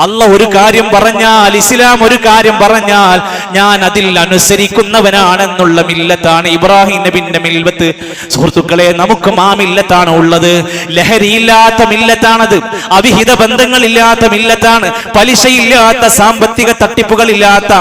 അല്ലാഹ് ഒരു കാര്യം പറഞ്ഞാൽ, ഇസ്ലാം ഒരു കാര്യം പറഞ്ഞാൽ ഞാൻ അതിൽ അനുസരിക്കുന്നവനാണെന്നുള്ള മില്ലത്താണ് ഇബ്രാഹിം നബിന്റെ മില്ലത്ത്. സുഹൃത്തുക്കളെ, നമുക്കും ആ മില്ലത്താണ് ഉള്ളത്. ലഹരിയില്ലാത്ത മില്ലത്താണത്, അവിഹിത ബന്ധങ്ങളില്ലാത്ത മില്ലത്താണ്, പലിശയില്ലാത്ത, സാമ്പത്തിക തട്ടിപ്പുകളില്ലാത്ത,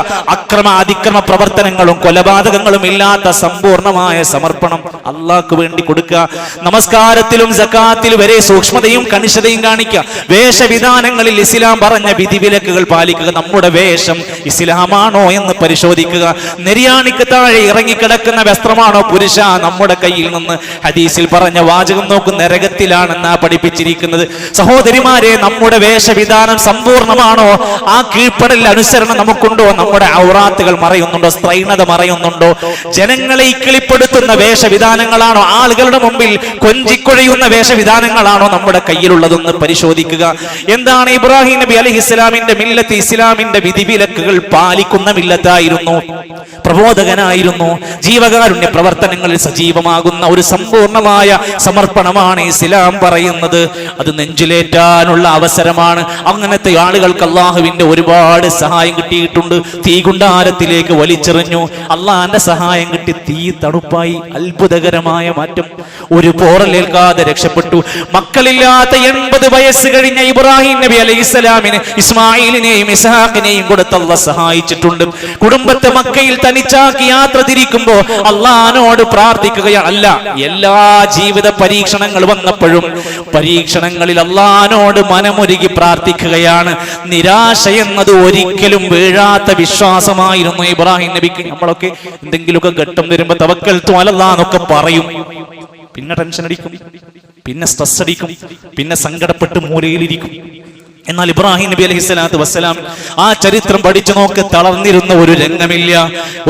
അതിക്രമ പ്രവർത്തനങ്ങളും കൊലപാതകങ്ങളും ഇല്ലാത്ത സമ്പൂർണമായ സമർപ്പണം അള്ളാഹ്ക്ക് വേണ്ടി കൊടുക്കുക. നമസ്കാരത്തിലും സക്കാത്തിലും വരെ സൂക്ഷ്മതയും കണിശതയും കാണിക്കുക. വേഷവിധാനങ്ങളിൽ ഇസ്ലാം പറഞ്ഞ വിധിവിലക്കുകൾ പാലിക്കുക. നമ്മുടെ വേഷം ഇസ്ലാമാണോ എന്ന് പരിശോധിക്കുക. നെരിയാണിക്ക് താഴെ ഇറങ്ങിക്കിടക്കുന്ന വസ്ത്രമാണോ പുരുഷ നമ്മുടെ കയ്യിൽ നിന്ന് ഹദീസിൽ പറഞ്ഞ വാചകം നോക്കും, നരകത്തിലാണെന്നാ പഠിപ്പിച്ചിരിക്കുന്നത്. സഹോദരിമാരെ, നമ്മുടെ വേഷവിധാനം സമ്പൂർണമാണോ? ആ കീഴ്പ്പെടൽ അനുസരണം നമുക്കുണ്ടോ? നമ്മുടെ ഔറാത്തുകൾ മറയുന്നുണ്ടോ? സ്ത്രൈണത മറയുന്നുണ്ടോ? ജനങ്ങളെ ഇക്കിളിപ്പെടുത്തുന്ന വേഷവിധാനങ്ങളാണോ? ആളുകളുടെ മുമ്പിൽ കൊഞ്ചിക്കൊഴയുന്ന വേഷവിധാനങ്ങളാണോ നമ്മുടെ കയ്യിലുള്ളതെന്ന് പരിശോധിക്കുക. എന്താണ് ഇബ്രാഹിം നബി അലൈഹിസ്സലാമിന്റെ മില്ലത്ത്? ഇസ്ലാമിന്റെ വിധിവിലക്കുകൾ പാലിക്കുന്ന മില്ലത്തായിരുന്നു, പ്രബോധകനായിരുന്നു. ജീവകാരുണ്യ പ്രവർത്തനങ്ങളിൽ സജീവമാകുന്ന ഒരു സമ്പൂർണമായ സമർപ്പണമാണ് ഇസ്ലാം പറയുന്നത്. അത് നെഞ്ചിലേറ്റാനുള്ള അവസരമാണ്. അങ്ങനത്തെ ആളുകൾക്ക് അള്ളാഹുവിന്റെ ഒരുപാട് സഹായം കിട്ടിയിട്ടുണ്ട്. തീകുണ്ടാരത്തിലേക്ക് വലിച്ചെറിഞ്ഞു, അള്ളാഹിന്റെ സഹായം കിട്ടി, തീ തണുപ്പായി. അത്ഭുതകരമായ മാറ്റം. ഒരു പോറലേൽക്കാതെ രക്ഷപ്പെട്ടു. മക്കളില്ലാത്ത 80 വയസ്സ് കഴിഞ്ഞ ഇബ്രാഹിം നബി അലൈഹിസ്സലാമിന് ഇസ്മായിലിനെയും ഇസ്ഹാഖിനെയും കൊടുത്ത് അള്ളാഹ് സഹായിച്ചിട്ടുണ്ട്. കുടുംബത്തെ മക്കയിൽ തനിച്ചാക്കി യാത്ര തിരിക്കുമ്പോ അള്ളാഹിനോട് പ്രാർത്ഥിക്കുകയാണ്. അല്ല, എല്ലാ ജീവിത പരീക്ഷണങ്ങൾ വന്നപ്പോഴും പരീക്ഷണങ്ങളിൽ അള്ളാഹിനോട് മനമുരുകി പ്രാർത്ഥിക്കുകയാണ്. നിരാശ എന്നത് ഒരിക്കലും വീഴാത്ത വിശ്വാസമായിരുന്നു ഇബ്രാഹിം നബിക്ക്. നമ്മളൊക്കെ എന്തെങ്കിലുമൊക്കെ ഘട്ടം വരുമ്പോ തവക്കൽതു അലല്ലാഹ് എന്നൊക്കെ പറയും, പിന്നെ ടെൻഷൻ അടിക്കും, പിന്നെ സ്ട്രെസ് അടിക്കും, പിന്നെ സങ്കടപ്പെട്ട് മൂലയിലിരിക്കും. എന്നാൽ ഇബ്രാഹിം നബി അലൈഹിസ്സലാത്തു വസ്സലാം ആ ചരിത്രം പഠിച്ചു നോക്ക്, തളർന്നിരുന്ന ഒരു രംഗമില്ല,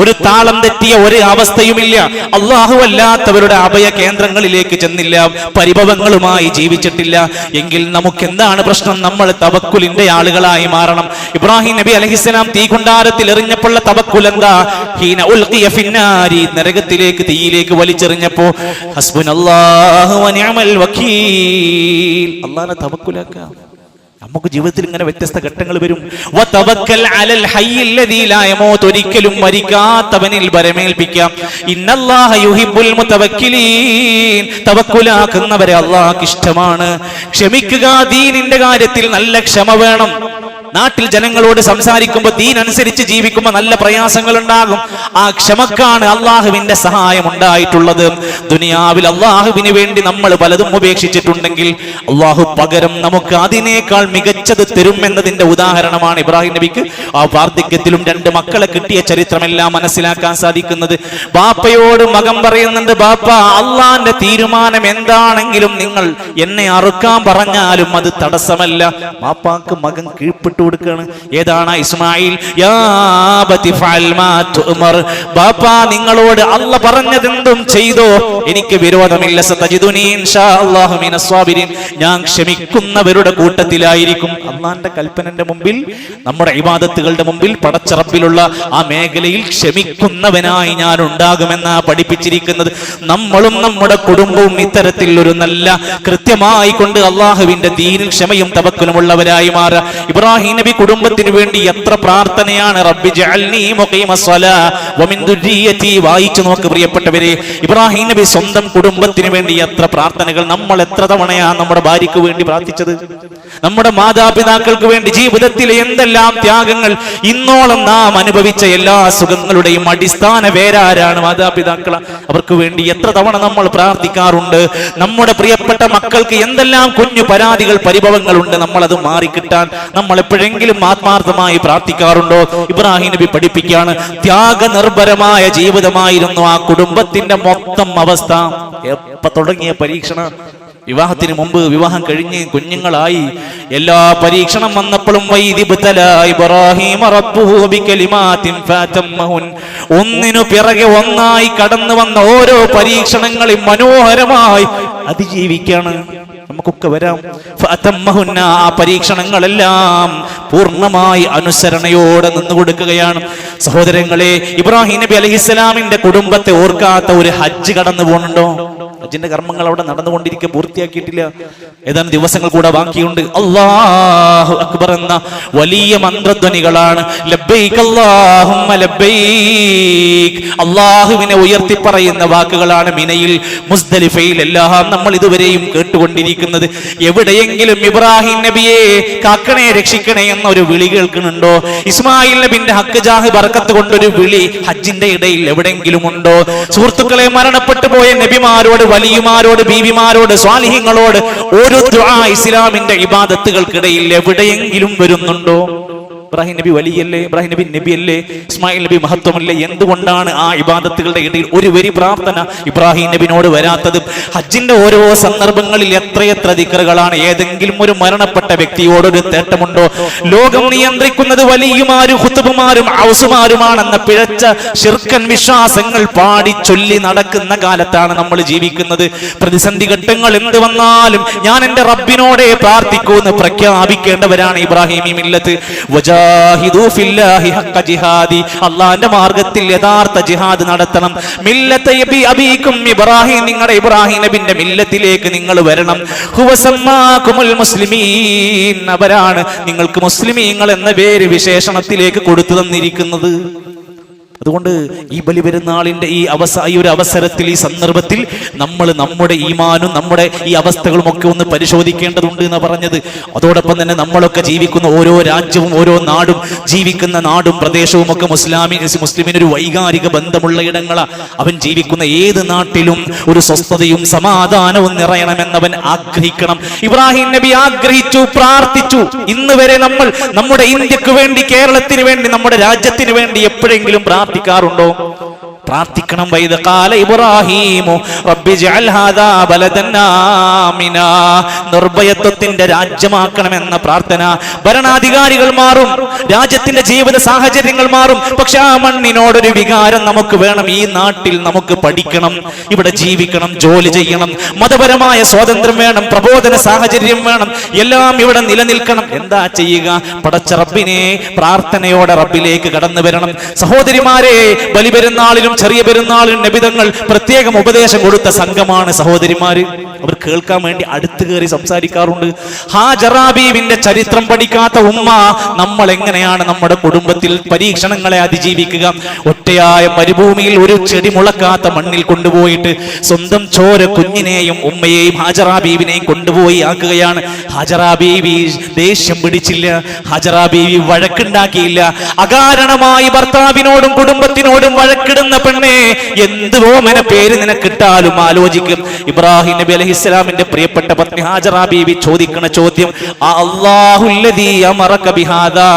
ഒരു താളം തെറ്റിയ ഒരു അവസ്ഥയുമില്ല. അള്ളാഹു അല്ലാത്തവരുടെ അഭയ കേന്ദ്രങ്ങളിലേക്ക് ചെന്നില്ല, പരിഭവങ്ങളുമായി ജീവിച്ചിട്ടില്ല. എങ്കിൽ നമുക്ക് എന്താണ് പ്രശ്നം? നമ്മൾ തവക്കുലിന്റെ ആളുകളായി മാറണം. ഇബ്രാഹിം നബി അലൈഹിസ്സലാം തീകുണ്ടാരത്തിൽ എറിഞ്ഞപ്പോൾ തവക്കുൽ എന്താ? ഹീന ഉൽഖിയ ഫിന്നാരി, നരകത്തിലേക്ക്, തീയിലേക്ക് വലിച്ചെറിഞ്ഞപ്പോ ഹസ്ബുനല്ലാഹു വനിഅമൽ വകീൽ, അല്ലാഹുവിനെ തവക്കുലാക്കുക. നമുക്ക് ജീവിതത്തിൽ ഇങ്ങനെ വ്യത്യസ്ത ഘട്ടങ്ങൾ വരും. വതവക്കൽ അലൽ ഹയ്യിൽ ലദീ ലാ യമൂത്, ഒരിക്കലും മരിക്കാത്തവനിൽ ഭരമേൽപ്പിക്കാം. ഇന്നല്ലാഹ യുഹിബ്ബുൽ മുതവക്കിലീൻ, തവക്കുലാക്കുന്നവരെ അല്ലാഹുക്ക് ഇഷ്ടമാണ്. ക്ഷമിക്കുക, ദീനിന്റെ കാര്യത്തിൽ നല്ല ക്ഷമ വേണം. നാട്ടിൽ ജനങ്ങളോട് സംസാരിക്കുമ്പോൾ ദീൻ അനുസരിച്ച് ജീവിക്കുമ്പോൾ നല്ല പ്രയാസങ്ങൾ ഉണ്ടാകും. ആ ക്ഷമക്കാണ് അള്ളാഹുവിന്റെ സഹായം ഉണ്ടായിട്ടുള്ളത്. ദുനിയാവിൽ അള്ളാഹുവിന് വേണ്ടി നമ്മൾ പലതും ഉപേക്ഷിച്ചിട്ടുണ്ടെങ്കിൽ അള്ളാഹു പകരം നമുക്ക് അതിനേക്കാൾ മികച്ചത് തരും എന്നതിന്റെ ഉദാഹരണമാണ് ഇബ്രാഹിം നബിക്ക് ആ വാർദ്ധക്യത്തിലും 2 മക്കളെ കിട്ടിയ ചരിത്രമെല്ലാം മനസ്സിലാക്കാൻ സാധിക്കുന്നത്. ബാപ്പയോട് മകൻ പറയുന്നുണ്ട്, ബാപ്പ, അള്ളാന്റെ തീരുമാനം എന്താണെങ്കിലും നിങ്ങൾ എന്നെ അറുക്കാൻ പറഞ്ഞാലും അത് തടസ്സമല്ല. ബാപ്പാക്ക് മകൻ കീഴ്പ്പെട്ടു കൊടുക്കുകയാണ്. ഏതാണ്? ഇസ്മായിൽ. യാ അബതി ഫഅൽ മാ തുഅമർ, ബാപ്പാ നിങ്ങളോട് അല്ലാഹ് പറഞ്ഞതെന്തും ചെയ്തോ, എനിക്ക് വിരോധമില്ല. സതജിദുനി ഇൻഷാ അല്ലാഹു മിനസ് സ്വാബിരീൻ, ഞാൻ ക്ഷമിക്കുന്നവരുടെ കൂട്ടത്തിലായിരിക്കും. അല്ലാഹുവിന്റെ കൽപ്പനന്റെ മുമ്പിൽ, നമ്മുടെ ഇബാദത്തുകളുടെ മുമ്പിൽ, പടച്ച റബ്ബിലുള്ള ആ മേഖലയിൽ ക്ഷമിക്കുന്നവനായി ഞാൻ ഉണ്ടാകുമെന്നാ പഠിപ്പിച്ചിരിക്കുന്നത്. നമ്മളും നമ്മുടെ കുടുംബവും ഇത്തരത്തിൽ ഒരു നല്ല കൃത്യമായി കൊണ്ട് അള്ളാഹുവിന്റെ ദീനിൽ ക്ഷമയും തവക്കുലുമുള്ളവരായി മാറുക. ഇബ്രാഹിം നബി കുടുംബത്തിന് വേണ്ടി എത്ര പ്രാർത്ഥനയാണ്. റബ്ബി ജഅൽനി മുഖീമസ്സലാ വമിൻ ദുർരിയതി. വായിച്ചു നോക്ക് പ്രിയപ്പെട്ടവരെ, ഇബ്രാഹിം നബി സ്വന്തം കുടുംബത്തിന് വേണ്ടി എത്ര പ്രാർത്ഥനകൾ. നമ്മൾ എത്ര തവണയാണ് നമ്മുടെ ഭാര്യയ്ക്ക് വേണ്ടി പ്രാർത്ഥിച്ചത്? നമ്മുടെ മാതാപിതാക്കൾക്ക് വേണ്ടി ജീവിതത്തിലെ എന്തെല്ലാം ത്യാഗങ്ങൾ. ഇന്നോളം നാം അനുഭവിച്ച എല്ലാ സുഖങ്ങളുടെയും അടിസ്ഥാന വേരാരാണ്? മാതാപിതാക്കൾ. അവർക്ക് വേണ്ടി എത്ര തവണ നമ്മൾ പ്രാർത്ഥിക്കാറുണ്ട്. നമ്മുടെ പ്രിയപ്പെട്ട മക്കൾക്ക് എന്തെല്ലാം കുഞ്ഞു പരാതികൾ, പരിഭവങ്ങളുണ്ട്. നമ്മളത് മാറിക്കിട്ടാൻ നമ്മൾ എപ്പോഴെങ്കിലും ആത്മാർത്ഥമായി പ്രാർത്ഥിക്കാറുണ്ടോ? ഇബ്രാഹിം നബി പഠിപ്പിക്കുകയാണ്, ത്യാഗനിർഭരമായ ജീവിതമായിരുന്നു ആ കുടുംബത്തിന്റെ മൊത്തം അവസ്ഥ. എപ്പ തുടങ്ങിയ പരീക്ഷണ? വിവാഹത്തിന് മുമ്പ്, വിവാഹം കഴിഞ്ഞ് കുഞ്ഞുങ്ങളായി, എല്ലാ പരീക്ഷണം വന്നപ്പോഴും ഒന്നിനു പിറകെ ഒന്നായി കടന്നു വന്ന ഓരോ പരീക്ഷണങ്ങളെയും മനോഹരമായി അതിജീവിക്കാണ്. നമുക്കൊക്കെ വരാം. ആ പരീക്ഷണങ്ങളെല്ലാം പൂർണ്ണമായി അനുസരണയോടെ നിന്നു കൊടുക്കുകയാണ്. സഹോദരങ്ങളെ, ഇബ്രാഹിം നബി അലൈഹിസ്സലാമിന്റെ കുടുംബത്തെ ഓർക്കാത്ത ഒരു ഹജ്ജ് കടന്നു പോകുന്നുണ്ടോ? ഹജ്ജിന്റെ കർമ്മങ്ങൾ അവിടെ നടന്നുകൊണ്ടിരിക്കുക, പൂർത്തിയാക്കിയിട്ടില്ല. ഏതാനും ദിവസങ്ങൾ കൂടെ ബാക്കിയുണ്ട്. അല്ലാഹു അക്ബർ എന്ന വലിയ മന്ത്രധ്വനികളാണ്. ലബ്ബൈക് അല്ലാഹുമ്മ ലബ്ബൈക്, അല്ലാഹുവിനെ ഉയർത്തി പറയുന്ന വാക്കുകളാണ് മിനയിൽ മുസ്ദലിഫയിൽ എല്ലാം നമ്മൾ ഇതുവരെയും കേട്ടുകൊണ്ടിരിക്കുന്നത്. എവിടെയെങ്കിലും ഇബ്രാഹിം നബിയെ കാക്കണേ രക്ഷിക്കണേ എന്നൊരു വിളി കേൾക്കുന്നുണ്ടോ? ഇസ്മായിൽ നബിന്റെ ഹക്ക് ജാഹ് ബർക്കത്ത് കൊണ്ടൊരു വിളി ഹജ്ജിന്റെ ഇടയിൽ എവിടെയെങ്കിലും ഉണ്ടോ? സുഹൃത്തുക്കളെ, മരണപ്പെട്ടു പോയ നബിമാരോട്, വലിയമാരോട്, ബീവിമാരോട്, സ്വാലിഹീങ്ങളോട് ഒരു ദുആ ഇസ്ലാമിന്റെ ഇബാദത്തുകൾക്കിടയിൽ എവിടെയെങ്കിലും വരുന്നുണ്ടോ? ഇബ്രാഹിം നബി വലിയല്ലേ? ഇബ്രാഹിം നബി നബിയല്ലേ? ഇസ്മായിൽ നബി മഹത്വമല്ലേ? എന്തുകൊണ്ടാണ് ആ ഇബാദത്തുകളുടെ ഇടയിൽ ഒരു വരി പ്രാർത്ഥന ഇബ്രാഹിം നബിനോട് വരാത്തത്? ഹജ്ജിന്റെ ഓരോ സന്ദർഭങ്ങളിൽ എത്രയെത്ര ദിക്റുകളാണ്. ഏതെങ്കിലും ഒരു മരണപ്പെട്ട വ്യക്തിയോടൊരു തേട്ടമുണ്ടോ? ലോകം നിയന്ത്രിക്കുന്നത് വലിയമാരും ഖുതുബുമാരും ഔസുമാരുമാണെന്ന പിഴച്ച ശിർക്കൻ വിശ്വാസങ്ങൾ പാടി ചൊല്ലി നടക്കുന്ന കാലത്താണ് നമ്മൾ ജീവിക്കുന്നത്. പ്രതിസന്ധി ഘട്ടങ്ങൾ എന്ത് വന്നാലും ഞാൻ എന്റെ റബ്ബിനോടെ പ്രാർത്ഥിക്കൂ എന്ന് പ്രഖ്യാപിക്കേണ്ടവരാണ് ഇബ്രാഹിമി മില്ലത്ത്. അള്ളാന്റെ മാർഗത്തിൽ യഥാർത്ഥ ജിഹാദ് നടത്തണം. മില്ലത്തെ അബീക്കും ഇബ്രാഹിം, നിങ്ങളുടെ ഇബ്രാഹിം നബിന്റെ മില്ലത്തിലേക്ക് നിങ്ങൾ വരണം. ഹുവസമ്മാകുമുൽ മുസ്ലിമീൻ, അവരാണ് നിങ്ങൾക്ക് മുസ്ലിമീങ്ങൾ എന്ന പേര് വിശേഷണത്തിലേക്ക് കൊടുത്തു തന്നിരിക്കുന്നത്. അതുകൊണ്ട് ഈ ബലിപെരുന്നാളിന്റെ ഈ ഒരു അവസരത്തിൽ, ഈ സന്ദർഭത്തിൽ നമ്മൾ നമ്മുടെ ഈമാനും നമ്മുടെ ഈ അവസ്ഥകളും ഒക്കെ ഒന്ന് പരിശോധിക്കേണ്ടതുണ്ട് എന്ന് പറഞ്ഞത്. അതോടൊപ്പം തന്നെ നമ്മളൊക്കെ ജീവിക്കുന്ന ഓരോ രാജ്യവും ഓരോ നാടും, ജീവിക്കുന്ന നാടും പ്രദേശവും ഒക്കെ മുസ്ലിമിനൊരു വൈകാരിക ബന്ധമുള്ള ഇടങ്ങളാണ്. അവൻ ജീവിക്കുന്ന ഏത് നാട്ടിലും ഒരു സ്വസ്ഥതയും സമാധാനവും നിറയണമെന്നവൻ ആഗ്രഹിക്കണം. ഇബ്രാഹിം നബി ആഗ്രഹിച്ചു, പ്രാർത്ഥിച്ചു. ഇന്ന് വരെ നമ്മൾ നമ്മുടെ ഇന്ത്യക്ക് വേണ്ടി, കേരളത്തിന് വേണ്ടി, നമ്മുടെ രാജ്യത്തിന് വേണ്ടി എപ്പോഴെങ്കിലും പ്രാർത്ഥിക്കാറുണ്ടോ? പ്രാർത്ഥിക്കണം. വൈദഖാല ഇബ്രാഹീമു റബ്ബി ജഅൽ ഹാദാ ബലദൻ ആമിനാ, നിർഭയത്വത്തിന്റെ രാജ്യമാക്കണമെന്ന പ്രാർത്ഥന. ഭരണാധികാരികൾ മാറും, രാജ്യത്തിന്റെ ജീവിത സാഹചര്യങ്ങൾ മാറും, പക്ഷെ ആ മണ്ണിനോടൊരു വികാരം നമുക്ക് വേണം. ഈ നാട്ടിൽ നമുക്ക് പഠിക്കണം, ഇവിടെ ജീവിക്കണം, ജോലി ചെയ്യണം, മതപരമായ സ്വാതന്ത്ര്യം വേണം, പ്രബോധന സാഹചര്യം വേണം, എല്ലാം ഇവിടെ നിലനിൽക്കണം. എന്താ ചെയ്യുക? പടച്ച റബ്ബിനെ പ്രാർത്ഥനയോടെ റബ്ബിലേക്ക് കടന്നു വരണം. സഹോദരിമാരെ, ബലിപെരുന്നാളിലും ചെറിയ പെരുന്നാളിലും നബിതങ്ങൾ പ്രത്യേകം ഉപദേശം കൊടുത്ത സംഘമാണ് സഹോദരിമാര്. അവർ കേൾക്കാൻ വേണ്ടി അടുത്ത് കയറി സംസാരിക്കാറുണ്ട്. ഹാജറ ബീവിന്റെ ചരിത്രം പഠിക്കാത്ത ഉമ്മ നമ്മൾ എങ്ങനെയാണ് നമ്മുടെ കുടുംബത്തിൽ പരീക്ഷണങ്ങളെ അതിജീവിക്കുക? ഒറ്റയായ മരുഭൂമിയിൽ ഒരു ചെടി മുളക്കാത്ത മണ്ണിൽ കൊണ്ടുപോയിട്ട് സ്വന്തം ചോര കുഞ്ഞിനെയും ഉമ്മയെയും ഹാജറ ബീവിനെയും കൊണ്ടുപോയി ആക്കുകയാണ്. ഹാജറ ബീവി ദേഷ്യം പിടിച്ചില്ല, ഹാജറ ബീവി വഴക്കുണ്ടാക്കിയില്ല. അകാരണമായി ഭർത്താവിനോടും കുടുംബത്തിനോടും വഴക്കിടുന്ന പെണ്ണെ, എന്ത് ഓമന പേര് നിനക്കിട്ടാലും ആലോചിക്കും. ഇബ്രാഹിം നബി അലൈഹിസ്സലാമിന്റെ പ്രിയപ്പെട്ട പത്നി ഹാജറ ബീവി ചോദിക്കുന്ന ചോദ്യം, അല്ലാഹുല്ലദീ അമറക ബിഹാദാ,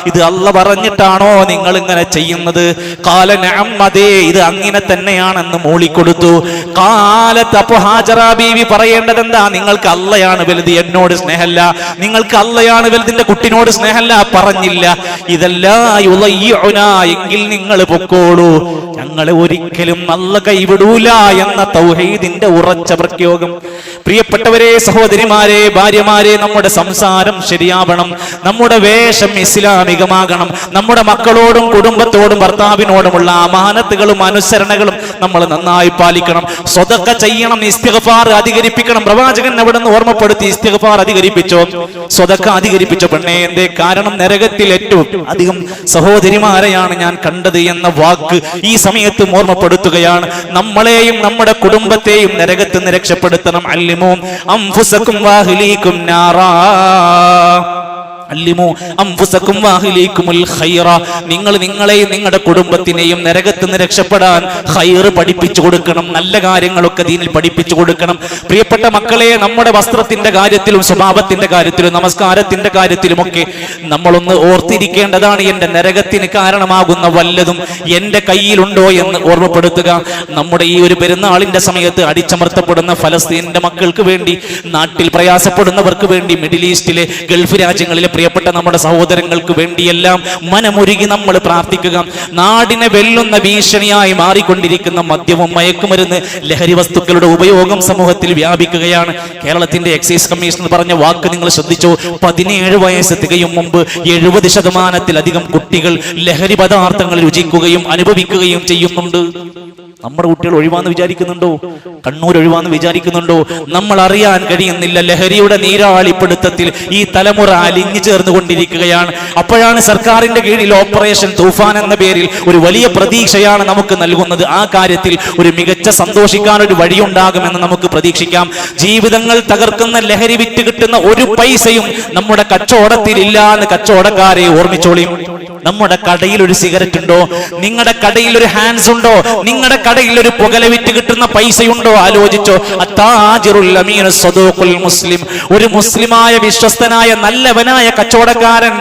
ഇത് അല്ല പറഞ്ഞിട്ടാണോ നിങ്ങൾ ഇങ്ങനെ ചെയ്യുന്നത്? ഖാല നഅം, അതെ, ഇത് അങ്ങനെ തന്നെയാണെന്ന് മൂളിക്കൊടുത്തു. ഖാലത്ത്, അപ്പോൾ ഹാജറ ബീവി പറയേണ്ടത് എന്താ? നിങ്ങൾക്ക് അല്ലയാണ് വലുത്, എന്നോട് സ്നേഹമല്ല. നിങ്ങൾക്ക് അല്ലയാണ് വലുതിന്റെ കുട്ടിനോട് സ്നേഹമല്ല. പറഞ്ഞില്ല. ഇതല്ല യുളയ്യുനാ, എങ്കിൽ നിങ്ങൾ പൊക്കോളൂ, ഞങ്ങളെ ഒരിക്കലും അല്ല കൈവിടൂല എന്ന തൗഹീദിന്റെ ഉറച്ച പ്രയോഗം. പ്രിയപ്പെട്ടവരെ, സഹോദരിമാരെ, ഭാര്യമാരെ, നമ്മുടെ സംസാരം ശരിയാവണം, നമ്മുടെ വേഷം ഇസ്ലാമികമാകണം. നമ്മുടെ മക്കളോടും കുടുംബത്തോടും ഭർത്താവിനോടുമുള്ള അമാനത്തുകളും അനുസരണകളും നമ്മൾ നന്നായി പാലിക്കണം. സ്വതക്ക ചെയ്യണം, ഇസ്തിഗ്ഫാർ അധികരിപ്പിക്കണം. പ്രവാചകൻ അവിടെ നിന്ന് ഓർമ്മപ്പെടുത്തി, ഇസ്തിഗ്ഫാർ അധികരിപ്പിച്ചോ, സ്വതക്ക അധികരിപ്പിച്ചോ. പെണ്ണേ, എന്തേ കാരണം? നരകത്തിൽ ഏറ്റവും അധികം സഹോദരിമാരെയാണ് ഞാൻ കണ്ടത് എന്ന വാക്ക് ഈ സമയത്ത് ഓർമ്മപ്പെടുത്തുകയാണ്. നമ്മളെയും നമ്മുടെ കുടുംബത്തെയും നരകത്തിൽ നിന്ന് രക്ഷപ്പെടുത്തണം. അല്ലിമൂ അൻഫുസകും വഅഹ്ലീകും നാറാ, നിങ്ങൾ നിങ്ങളെയും നിങ്ങളുടെ കുടുംബത്തിനെയും നരകത്തിൽ നിന്ന് രക്ഷപ്പെടാൻ ഖൈർ പഠിപ്പിച്ചു കൊടുക്കണം. നല്ല കാര്യങ്ങളൊക്കെ ദീനിൽ പഠിപ്പിച്ചു കൊടുക്കണം. പ്രിയപ്പെട്ട മക്കളെ, നമ്മുടെ വസ്ത്രത്തിന്റെ കാര്യത്തിലും സ്വഭാവത്തിന്റെ കാര്യത്തിലും നമസ്കാരത്തിന്റെ കാര്യത്തിലുമൊക്കെ നമ്മളൊന്ന് ഓർത്തിരിക്കേണ്ടതാണ്. എന്റെ നരകത്തിന് കാരണമാകുന്ന വല്ലതും എന്റെ കയ്യിലുണ്ടോ എന്ന് ഓർമ്മപ്പെടുത്തുക. നമ്മുടെ ഈ ഒരു പെരുന്നാളിന്റെ സമയത്ത് അടിച്ചമർത്തപ്പെടുന്ന ഫലസ്തീനിന്റെ മക്കൾക്ക് വേണ്ടി, നാട്ടിൽ പ്രയാസപ്പെടുന്നവർക്ക് വേണ്ടി, മിഡിൽ ഈസ്റ്റിലെ ഗൾഫ് രാജ്യങ്ങളിലെ പ്രിയപ്പെട്ട നമ്മുടെ സഹോദരങ്ങൾക്ക് വേണ്ടിയെല്ലാം മനമൊരുകി നമ്മൾ പ്രാർത്ഥിക്കുക. നാടിനെ വെല്ലുന്ന ഭീഷണിയായി മാറിക്കൊണ്ടിരിക്കുന്ന മദ്യവും മയക്കുമരുന്ന് ലഹരി വസ്തുക്കളുടെ ഉപയോഗം സമൂഹത്തിൽ വ്യാപിക്കുകയാണ്. കേരളത്തിന്റെ എക്സൈസ് കമ്മീഷണർ പറഞ്ഞ വാക്ക് നിങ്ങൾ ശ്രദ്ധിച്ചോ? 17 വയസ്സ് തികയും മുമ്പ് 70% കുട്ടികൾ ലഹരി പദാർത്ഥങ്ങൾ രുചിക്കുകയും അനുഭവിക്കുകയും ചെയ്യുന്നുണ്ട്. നമ്മുടെ കുട്ടികൾ ഒഴിവാന്ന് വിചാരിക്കുന്നുണ്ടോ? കണ്ണൂർ ഒഴിവാന്ന് വിചാരിക്കുന്നുണ്ടോ? നമ്മൾ അറിയാൻ കഴിയുന്നില്ല. ലഹരിയുടെ നീരാളിപ്പിടുത്തത്തിൽ ഈ തലമുറ അലിഞ്ഞു ചേർന്നുകൊണ്ടിരിക്കുകയാണ്. അപ്പോഴാണ് സർക്കാരിന്റെ കീഴിൽ ഓപ്പറേഷൻ തൂഫാൻ എന്ന പേരിൽ ഒരു വലിയ പ്രതീക്ഷയാണ് നമുക്ക് നൽകുന്നത്. ആ കാര്യത്തിൽ ഒരു മികച്ച സന്തോഷിക്കാൻ ഒരു വഴിയുണ്ടാകുമെന്ന് നമുക്ക് പ്രതീക്ഷിക്കാം. ജീവിതങ്ങൾ തകർക്കുന്ന ലഹരി വിറ്റ് കിട്ടുന്ന ഒരു പൈസയും നമ്മുടെ കച്ചവടത്തിൽ ഇല്ല എന്ന് കച്ചവടക്കാരെ ഓർമ്മിച്ചോളിയും. നമ്മുടെ കടയിൽ ഒരു സിഗരറ്റ് ഉണ്ടോ? നിങ്ങളുടെ കടയിൽ ഒരു ഹാൻഡ്സ് ഉണ്ടോ? നിങ്ങളുടെ കടയിൽ ഒരു പുകല വിറ്റ് കിട്ടുന്ന പൈസയുണ്ടോ? ആലോചിച്ചോ. മുസ്ലിം, ഒരു മുസ്ലിമായ വിശ്വസ്തനായ നല്ലവനായ കച്ചവടക്കാരൻ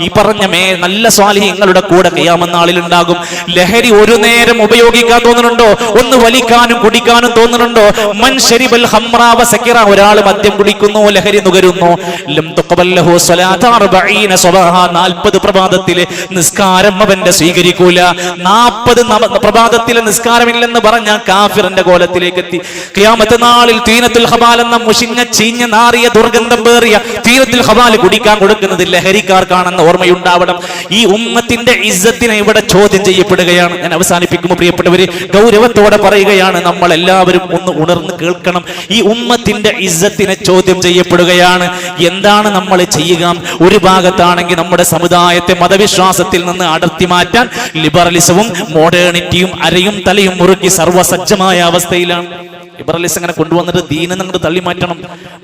ഈ പറഞ്ഞ നല്ല സ്വാലിഹീങ്ങളുടെ കൂടെ ഖിയാമത്ത് നാളിൽ ഉണ്ടാകും. ലഹരി ഒരു നേരം ഉപയോഗിക്കാൻ തോന്നുന്നുണ്ടോ? ഒന്ന് വലിക്കാനും കുടിക്കാനും തോന്നുന്നുണ്ടോ? മൻ ശരിബൽ ഹംറാ വ സകിറ, ഒരാൾ മദ്യം കുടിക്കുന്നു, ലഹരി നുകരുന്നു, ലം തുഖബല്ലഹു സ്വലാത 40 സ്വബാഹ, 40 പ്രഭാതത്തിലെ നിസ്കാരം അവന്റെ സ്വീകരിക്കൂല. 40 പ്രഭാതത്തിലെ നിസ്കാരമില്ലെന്ന് പറഞ്ഞ കാഫിറിന്റെ കോലത്തിലേക്ക് എത്തി. ഖിയാമത്ത് നാളിൽ തീനത്തുൽ ഖബാൽ എന്ന മുഷിഞ്ഞ ചീഞ്ഞ നാറിയ ദുർഗന്ധം പേറിയ തീനത്തുൽ ഖബാൽ കുടിക്കാൻ കൊടുക്കുന്നത് ലഹരിക്കാർക്കാണെന്ന് ഓർമ്മയുണ്ടാവണം. ഈ ഉമ്മത്തിന്റെ ഇസ്സത്തിനെ ഇവിടെ ചോദ്യം ചെയ്യപ്പെടുകയാണ്. ഞാൻ അവസാനിപ്പിക്കുമ്പോൾ പ്രിയപ്പെട്ടവര് ഗൗരവത്തോടെ പറയുകയാണ്, നമ്മൾ എല്ലാവരും ഒന്ന് ഉണർന്ന് കേൾക്കണം. ഈ ഉമ്മത്തിന്റെ ഇസ്സത്തിനെ ചോദ്യം ചെയ്യപ്പെടുകയാണ്. എന്താണ് നമ്മൾ ചെയ്യുക? ഒരു ഭാഗത്താണെങ്കിൽ നമ്മുടെ സമുദായത്തെ മതവിശ്വാസത്തിൽ നിന്ന് അടർത്തി മാറ്റാൻ ലിബറലിസവും മോഡേണിറ്റിയും അരയും തലയും മുറുക്കി സർവസജ്ജമായ അവസ്ഥയിലാണ്. ലിബറലിസം അങ്ങനെ കൊണ്ടുവന്നിട്ട് ദീനെ നമ്മൾ തള്ളി മാറ്റണം.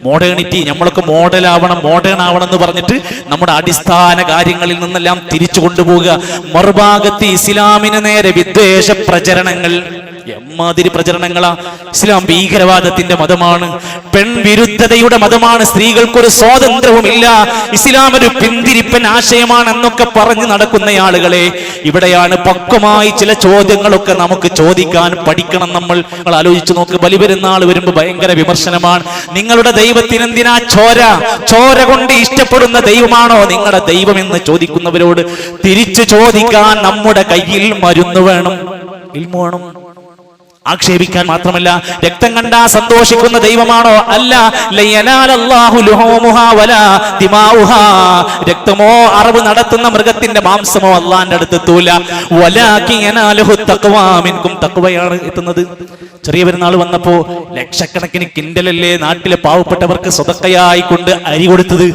മോഡേണിറ്റി, നമ്മളൊക്കെ മോഡേൺ ആവണം എന്ന് പറഞ്ഞിട്ട് നമ്മുടെ അടിസ്ഥാന കാര്യങ്ങളിൽ നിന്നെല്ലാം തിരിച്ചു കൊണ്ടുപോവുക. മറുഭാഗത്ത് ഇസ്ലാമിന് നേരെ വിദ്വേഷ പ്രചരണങ്ങൾ, എമ്മാതിരി പ്രചരണങ്ങളാ. ഇസ്ലാം ഭീകരവാദത്തിന്റെ മതമാണ്, പെൺവിരുദ്ധതയുടെ മതമാണ്, സ്ത്രീകൾക്കൊരു സ്വാതന്ത്ര്യവുമില്ല, ഇസ്ലാം ഒരു പിന്തിരിപ്പൻ ആശയമാണെന്നൊക്കെ പറഞ്ഞു നടക്കുന്ന ആളുകളെ, ഇവിടെയാണ് പക്വമായി ചില ചോദ്യങ്ങളൊക്കെ നമുക്ക് ചോദിക്കാൻ പഠിക്കണം. നമ്മൾ ആലോചിച്ചു നോക്ക്. ബലിപെരുന്നാൾ വരുമ്പോ ഭയങ്കര വിമർശനമാണ്. നിങ്ങളുടെ ദൈവത്തിന് എന്തിനാ ചോര കൊണ്ട് ഇഷ്ടപ്പെടുന്ന ദൈവമാണോ നിങ്ങളുടെ ദൈവമെന്ന് ചോദിക്കുന്നവരോട് തിരിച്ചു ചോദിക്കാൻ നമ്മുടെ കയ്യിൽ മരുന്ന് വേണം, ഇൽമു വേണം. ആക്ഷേപിക്കാൻ മാത്രമല്ല, രക്തം കണ്ടാ സന്തോഷിക്കുന്ന ദൈവമാണോ? അല്ല. രക്തമോ അറവ് നടത്തുന്ന മൃഗത്തിന്റെ മാംസമോ അള്ളാന്റെ അടുത്തെത്തൂല. തഖ്വയാണ് എത്തുന്നത്. ചെറിയ പെരുന്നാൾ വന്നപ്പോ ലക്ഷക്കണക്കിന് കിൻഡലല്ലേ നാട്ടിലെ പാവപ്പെട്ടവർക്ക് സ്വതക്കയായി കൊണ്ട് അരി കൊടുത്തത്.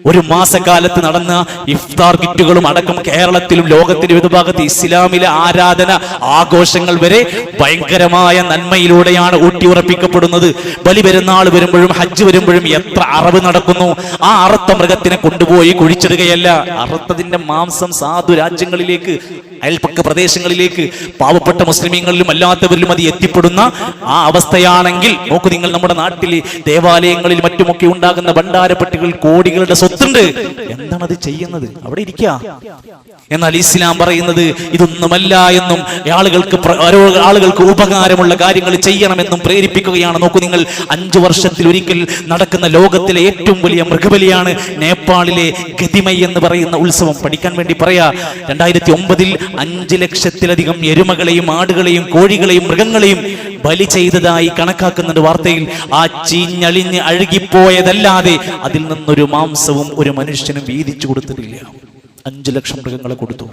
ഒരു മാസക്കാലത്ത് നടന്ന ഇഫ്താർ കിറ്റുകളും അടക്കം കേരളത്തിലും ലോകത്തിന്റെ വിവിധ ഭാഗത്ത് ഇസ്ലാമിലെ ആരാധന ആഘോഷങ്ങൾ വരെ ഭയങ്കരമായ നന്മയിലൂടെയാണ് ഊട്ടിയുറപ്പിക്കപ്പെടുന്നത്. ബലിപെരുന്നാൾ വരുമ്പോഴും ഹജ്ജ് വരുമ്പോഴും എത്ര അറവ് നടക്കുന്നു. ആ അറുത്ത മൃഗത്തിനെ കൊണ്ടുപോയി കുഴിച്ചിടുകയല്ല, അറുത്തതിന്റെ മാംസം സാധു രാജ്യങ്ങളിലേക്ക്, അയൽപക്ക പ്രദേശങ്ങളിലേക്ക്, പാവപ്പെട്ട മുസ്ലിമീങ്ങളിലും അല്ലാത്തവരിലും അത് എത്തിപ്പെടുന്ന ആ അവസ്ഥയാണെങ്കിൽ നോക്കൂ നിങ്ങൾ, നമ്മുടെ നാട്ടിലെ ദേവാലയങ്ങളിൽ മറ്റുമൊക്കെ ഉണ്ടാകുന്ന ഭണ്ഡാരപ്പെട്ടികൾ കോടികളുടെ സ്വത്തുണ്ട്. എന്താണ് അത് ചെയ്യുന്നത്? അവിടെ ഇരിക്കുക. എന്നാൽ ഇസ്ലാം പറയുന്നത് ഇതൊന്നുമല്ല എന്നും ആളുകൾക്ക് ഉപകാരമുള്ള കാര്യങ്ങൾ ചെയ്യണമെന്നും പ്രേരിപ്പിക്കുകയാണ്. നോക്കൂ നിങ്ങൾ, 5 വർഷത്തിൽ ഒരിക്കൽ നടക്കുന്ന ലോകത്തിലെ ഏറ്റവും വലിയ മൃഗബലിയാണ് നേപ്പാളിലെ ഗതിമൈ എന്ന് പറയുന്ന ഉത്സവം. പഠിക്കാൻ വേണ്ടി പറയാ, 2009 5 ലക്ഷത്തിലധികം എരുമകളെയും ആടുകളെയും കോഴികളെയും മൃഗങ്ങളെയും ബലി ചെയ്തതായി കണക്കാക്കുന്നുണ്ട് വാർത്തയിൽ. ആ ചീഞ്ഞളിഞ്ഞ് അഴുകിപ്പോയതല്ലാതെ അതിൽ നിന്നൊരു മാംസവും ഒരു മനുഷ്യനും വീതിച്ചു കൊടുത്തിട്ടില്ല. 5 ലക്ഷം മൃഗങ്ങളെ കൊടുത്തു.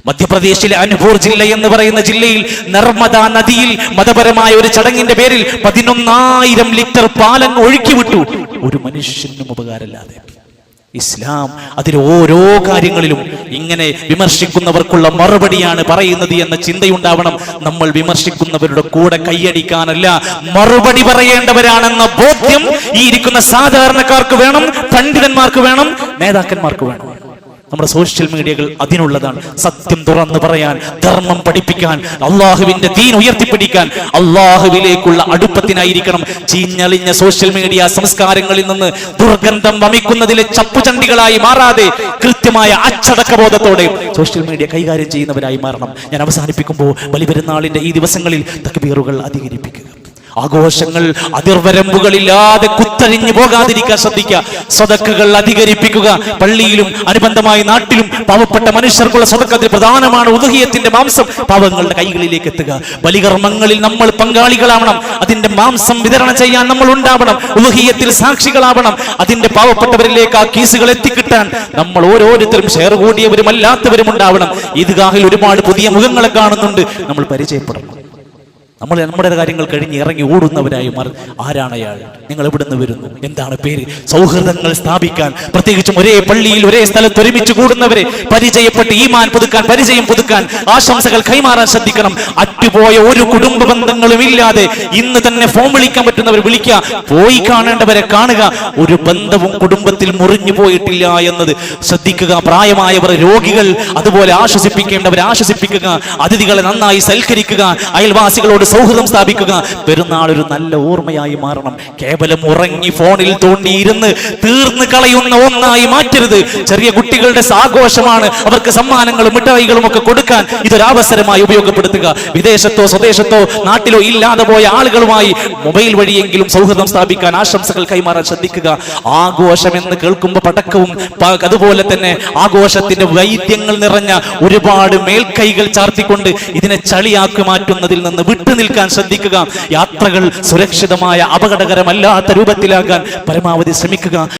മധ്യപ്രദേശിലെ അനുപൂർ ജില്ല എന്ന് പറയുന്ന ജില്ലയിൽ നർമ്മദ നദിയിൽ മതപരമായ ഒരു ചടങ്ങിന്റെ പേരിൽ 11,000 ലിറ്റർ പാലങ്ങ് ഒഴുക്കിവിട്ടു, ഒരു മനുഷ്യനും ഉപകാരമില്ലാതെ. ഇസ്ലാം അതിൽ ഓരോ കാര്യങ്ങളിലും ഇങ്ങനെ വിമർശിക്കുന്നവർക്കുള്ള മറുപടിയാണ് പറയുന്നത് എന്ന ചിന്തയുണ്ടാവണം. നമ്മൾ വിമർശിക്കുന്നവരുടെ കൂടെ കൈയടിക്കാനല്ല, മറുപടി പറയേണ്ടവരാണെന്ന ബോധ്യം ഈ ഇരിക്കുന്ന സാധാരണക്കാർക്ക് വേണം, പണ്ഡിതന്മാർക്ക് വേണം, നേതാക്കന്മാർക്ക് വേണം. നമ്മുടെ സോഷ്യൽ മീഡിയകൾ അതിനുള്ളതാണ്. സത്യം തുറന്നു പറയാൻ, ധർമ്മം പഠിപ്പിക്കാൻ, അള്ളാഹുവിന്റെ ദീൻ ഉയർത്തിപ്പിടിക്കാൻ, അള്ളാഹുവിലേക്കുള്ള അടുപ്പത്തിനായിരിക്കണം. ചീഞ്ഞളിഞ്ഞ സോഷ്യൽ മീഡിയ സംസ്കാരങ്ങളിൽ നിന്ന് ദുർഗന്ധം വമിക്കുന്നതിലെ ചപ്പുചണ്ടികളായി മാറാതെ കൃത്യമായ അച്ചടക്കബോധത്തോടെ സോഷ്യൽ മീഡിയ കൈകാര്യം ചെയ്യുന്നവരായി മാറണം. ഞാൻ അവസാനിപ്പിക്കുമ്പോൾ ബലിപെരുന്നാളിന്റെ ഈ ദിവസങ്ങളിൽ തക്ബീറുകൾ അധികരിപ്പിക്കുക, ആഘോഷങ്ങൾ അതിർവരമ്പുകളില്ലാതെ കുത്തഴിഞ്ഞു പോകാതിരിക്കാൻ ശ്രദ്ധിക്കുക. സ്വതക്കകൾ അധികരിപ്പിക്കുക. പള്ളിയിലും അനുബന്ധമായ നാട്ടിലും പാവപ്പെട്ട മനുഷ്യർക്കുള്ള സ്വതക്കത്തിൽ പ്രധാനമാണ് ഉദ്ഹിയത്തിന്റെ മാംസം പാവങ്ങളുടെ കൈകളിലേക്ക് എത്തുക. ബലികർമ്മങ്ങളിൽ നമ്മൾ പങ്കാളികളാവണം. അതിന്റെ മാംസം വിതരണം ചെയ്യാൻ നമ്മൾ ഉണ്ടാവണം. ഉദ്ഹിയത്തിൽ സാക്ഷികളാവണം. അതിന്റെ പാവപ്പെട്ടവരിലേക്ക് ആ കീസുകൾ എത്തിക്കിട്ടാൻ നമ്മൾ ഓരോരുത്തരും ഷെയർ കൂടിയവരും അല്ലാത്തവരും ഉണ്ടാവണം. ഈദ്ഗാഹിൽ ഒരുപാട് പുതിയ മുഖങ്ങളെ കാണുന്നുണ്ട്. നമ്മൾ പരിചയപ്പെടണം. നമ്മൾ നമ്മുടെ കാര്യങ്ങൾ കഴിഞ്ഞ് ഇറങ്ങി ഓടുന്നവരായി മാറി. ആരാണ് അയാൾ? നിങ്ങൾ എവിടുന്ന് വരുന്നു? എന്താണ് പേര്? സൗഹൃദങ്ങൾ സ്ഥാപിക്കാൻ, പ്രത്യേകിച്ചും ഒരേ പള്ളിയിൽ ഒരേ സ്ഥലത്ത് ഒരുമിച്ച് കൂടുന്നവരെ പരിചയപ്പെട്ട് ഈമാൻ പുതുക്കാൻ, പരിചയം പുതുക്കാൻ, ആശംസകൾ കൈമാറാൻ ശ്രദ്ധിക്കണം. അറ്റുപോയ ഒരു കുടുംബ ബന്ധങ്ങളും ഇല്ലാതെ ഇന്ന് തന്നെ ഫോൺ വിളിക്കാൻ പറ്റുന്നവർ വിളിക്കുക, പോയി കാണേണ്ടവരെ കാണുക. ഒരു ബന്ധവും കുടുംബത്തിൽ മുറിഞ്ഞു പോയിട്ടില്ല എന്നത് ശ്രദ്ധിക്കുക. പ്രായമായവർ, രോഗികൾ, അതുപോലെ ആശ്വസിപ്പിക്കേണ്ടവരെ ആശ്വസിപ്പിക്കുക. അതിഥികളെ നന്നായി സൽക്കരിക്കുക. അയൽവാസികളോട് സൗഹൃദം സ്ഥാപിക്കുക. പെരുന്നാൾ ഒരു നല്ല ഓർമ്മയായി മാറണം. കേവലം ഉറങ്ങി ഫോണിൽ തോണ്ടിയിരുന്ന് തീർന്നു കളയുന്ന ഒന്നായി മാറ്റരുത്. ചെറിയ കുട്ടികളുടെ ആഘോഷമാണ്. അവർക്ക് സമ്മാനങ്ങളും മിഠായികളും ഒക്കെ കൊടുക്കാൻ ഇതൊരവസരമായി ഉപയോഗപ്പെടുത്തുക. വിദേശത്തോ സ്വദേശത്തോ നാട്ടിലോ ഇല്ലാതെ പോയ ആളുകളുമായി മൊബൈൽ വഴിയെങ്കിലും സൗഹൃദം സ്ഥാപിക്കാൻ, ആശംസകൾ കൈമാറാൻ ശ്രദ്ധിക്കുക. ആഘോഷം എന്ന് കേൾക്കുമ്പോൾ പടക്കവും അതുപോലെ തന്നെ ആഘോഷത്തിന്റെ വൈദ്യങ്ങൾ നിറഞ്ഞ ഒരുപാട് മേൽക്കൈകൾ ചാർത്തിക്കൊണ്ട് ഇതിനെ ചളിയാക്കി മാറ്റുന്നതിൽ നിന്ന് വിട്ടു നിൽക്കാൻ ശ്രദ്ധിക്കുക. യാത്രകൾ സുരക്ഷിതമായ, അപകടകരമല്ലാത്ത രൂപത്തിലാക്കാൻ പരമാവധി ശ്രമിക്കുക.